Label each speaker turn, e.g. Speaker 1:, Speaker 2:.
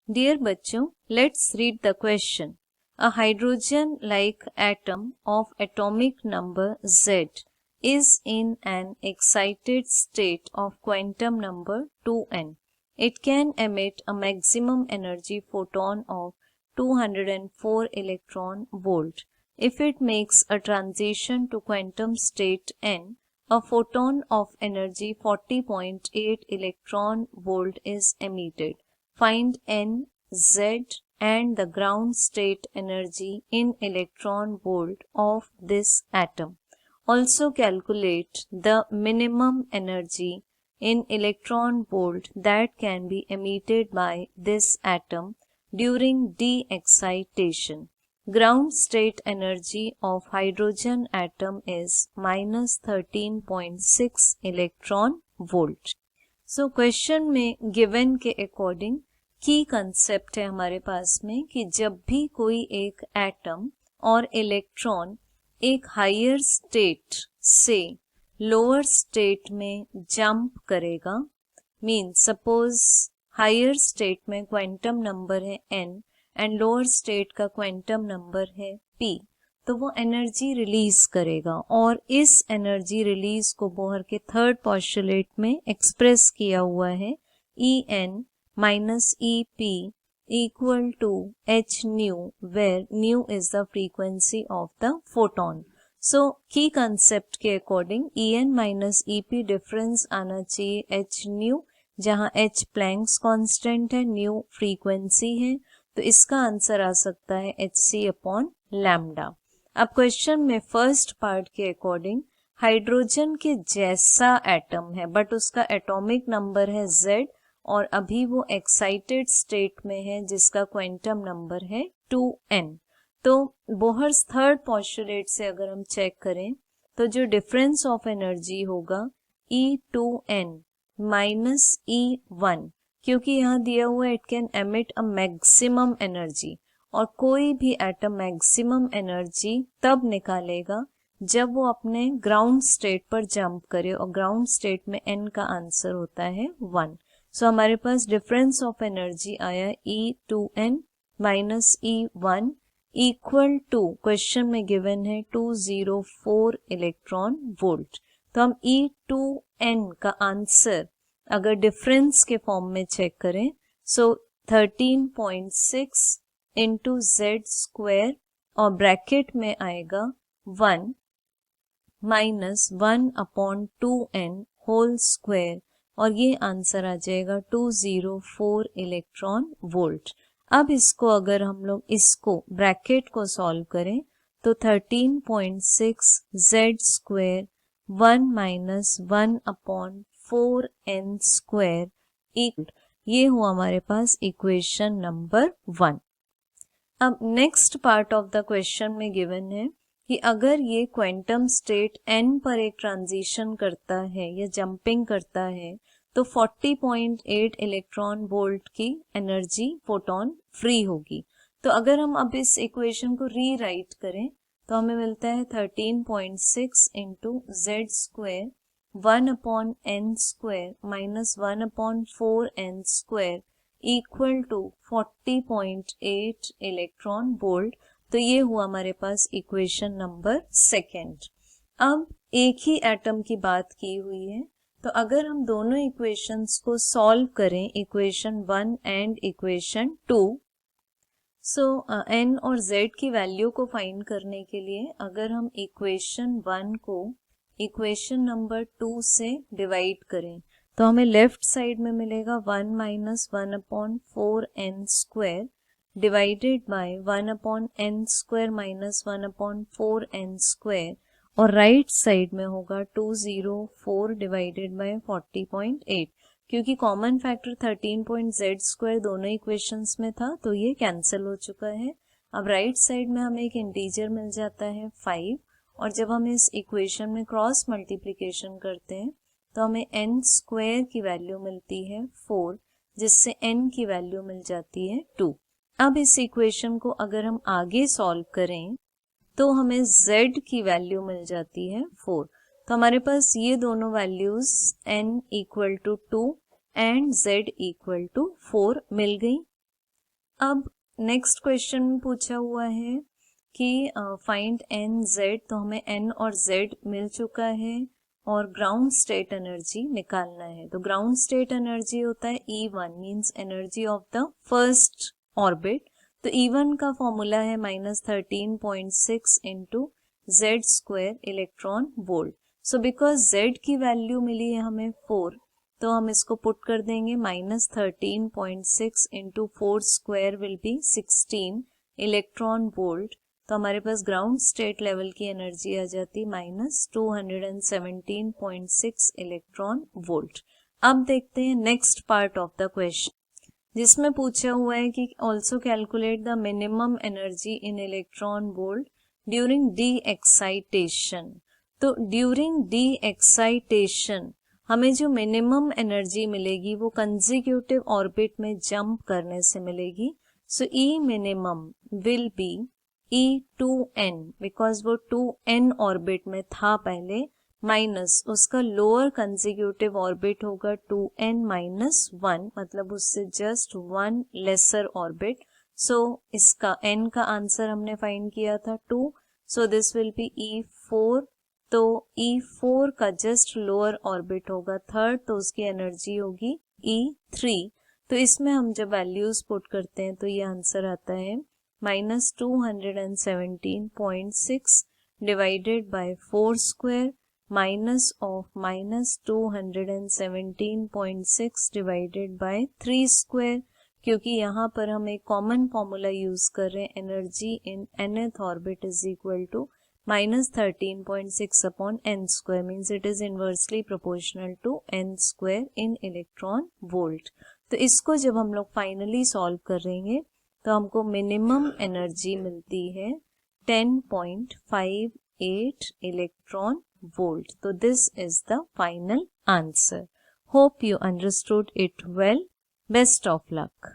Speaker 1: Dear बच्चों, let's read the question. A hydrogen-like atom of atomic number Z is in an excited state of quantum number 2n. It can emit a maximum energy photon of 204 electron volt. If it makes a transition to quantum state n, a photon of energy 40.8 electron volt is emitted. Find N, Z and the ground state energy in electron volt of this atom. Also calculate the minimum energy in electron volt that can be emitted by this atom during de-excitation. Ground state energy of hydrogen atom is minus 13.6 electron volt. So question में given के according की concept है हमारे पास में कि जब भी कोई एक एटम और इलेक्ट्रॉन एक हायर स्टेट से लोअर स्टेट में जंप करेगा, मीन सपोज हायर स्टेट में क्वांटम नंबर है n एंड लोअर स्टेट का क्वांटम नंबर है p, तो वो एनर्जी रिलीज करेगा और इस एनर्जी रिलीज को बोहर के थर्ड पोस्टुलेट में एक्सप्रेस किया हुआ है En minus EP equal to h nu, where nu is the frequency of the photon. So key concept के according En minus EP difference आना चाहिए h nu, जहाँ h Planck's constant है, nu frequency है, तो इसका आंसर आ सकता है hc upon lambda. अब क्वेश्चन में फर्स्ट पार्ट के अकॉर्डिंग हाइड्रोजन के जैसा एटम है बट उसका एटॉमिक नंबर है Z और अभी वो एक्साइटेड स्टेट में है जिसका क्वांटम नंबर है 2n. तो बोहर्स थर्ड पोस्टुलेट से अगर हम चेक करें तो जो डिफरेंस ऑफ एनर्जी होगा E2n माइनस E1, क्योंकि यहाँ दिया हुआ it can emit a maximum energy और कोई भी एटम मैक्सिमम एनर्जी तब निकालेगा जब वो अपने ग्राउंड स्टेट पर जंप करे और ग्राउंड स्टेट में n का आंसर होता है 1. सो हमारे पास डिफरेंस ऑफ एनर्जी आया E2n minus E1 equal to question में गिवन है 204 इलेक्ट्रॉन वोल्ट. तो हम E2n का आंसर अगर डिफरेंस के फॉर्म में चेक करें सो 13.6 इंटू Z स्क्वायर और ब्रैकेट में आएगा 1 minus 1 upon 2n whole square और ये आंसर आ जाएगा 204 इलेक्ट्रॉन वोल्ट. अब इसको अगर हम लोग इसको ब्रैकेट को सॉल्व करें तो 13.6 Z square 1 minus 1 upon 4n square equal, ये हुआ हमारे पास इक्वेशन नंबर 1. अब next part of the question में गिवन है कि अगर ये क्वांटम स्टेट n पर एक ट्रांजिशन करता है या जंपिंग करता है तो 40.8 इलेक्ट्रॉन वोल्ट की एनर्जी फोटोन फ्री होगी. तो अगर हम अब इस इक्वेशन को रीराइट करें तो हमें मिलता है 13.6 into Z square 1 upon n square minus 1 upon 4n square equal to 40.8 electron volt. तो ये हुआ हमारे पास इक्वेशन नंबर सेकेंड. अब एक ही एटम की बात की हुई है तो अगर हम दोनों इक्वेशंस को सॉल्व करें equation 1 and equation 2, so n और z की वैल्यू को फाइंड करने के लिए अगर हम इक्वेशन 1 को इक्वेशन नंबर 2 से डिवाइड करें तो हमें लेफ्ट साइड में मिलेगा 1 minus 1 upon 4n square divided by 1 upon n square minus 1 upon 4n square और राइट साइड में होगा 204 डिवाइडेड बाय 40.8. क्योंकि कॉमन फैक्टर 13.z स्क्वायर दोनों इक्वेशंस में था तो ये कैंसिल हो चुका है. अब राइट साइड में हमें एक इंटीजर मिल जाता है 5 और जब हम इस इक्वेशन में क्रॉस मल्टीप्लिकेशन करते हैं तो हमें n स्क्वायर की वैल्यू मिलती है 4 जिससे n की वैल्यू मिल जाती है 2. अब इस इक्वेशन को अगर हम आगे सॉल्व करें तो हमें z की वैल्यू मिल जाती है 4. तो हमारे पास ये दोनों values n equal to 2 and z equal to 4 मिल गई. अब नेक्स्ट क्वेश्चन में पूछा हुआ है कि फाइंड एन जेड, तो हमें एन और जेड मिल चुका है और ग्राउंड स्टेट एनर्जी निकालना है। तो ग्राउंड स्टेट एनर्जी होता है E1 means energy of the first orbit. तो E1 का फॉर्मूला है -13.6 into Z square electron volt. So because Z की वैल्यू मिली है हमें 4, तो हम इसको पुट कर देंगे -13.6 into 4 square will be 16 electron volt. तो हमारे पास ग्राउंड स्टेट लेवल की एनर्जी आ जाती -217.6 इलेक्ट्रॉन वोल्ट। अब देखते हैं next part of the question, जिसमें पूछा हुआ है कि also calculate the minimum energy in electron volt during D excitation. तो ड्यूरिंग डी एक्साइटेशन हमें जो मिनिमम एनर्जी मिलेगी वो कंसेक्यूटिव ऑर्बिट में जंप करने से मिलेगी। So E minimum will be E2n, because वो 2n ऑर्बिट में था पहले, माइनस उसका लोअर कंसेक्यूटिव ऑर्बिट होगा 2n माइनस 1, मतलब उससे जस्ट 1 लेसर ऑर्बिट। सो इसका n का आंसर हमने फाइंड किया था 2, so this will be E4। तो E4 का जस्ट लोअर ऑर्बिट होगा थर्ड, तो उसकी एनर्जी होगी E3। तो इसमें हम जब वैल्यूज पुट करते हैं तो ये आंसर आता है -217.6 divided by 4 square minus of -217.6 divided by 3 square, क्योंकि यहाँ पर हम एक कॉमन फॉर्मूला यूज कर रहे हैं, energy in nth orbit is equal to -13.6 upon n square, means it is inversely proportional to n square in electron volt. तो इसको जब हम लोग फाइनली सॉल्व करेंगे तो हमको मिनिमम एनर्जी मिलती है 10.58 इलेक्ट्रॉन वोल्ट। तो this is the final answer. Hope you understood it well. Best of luck.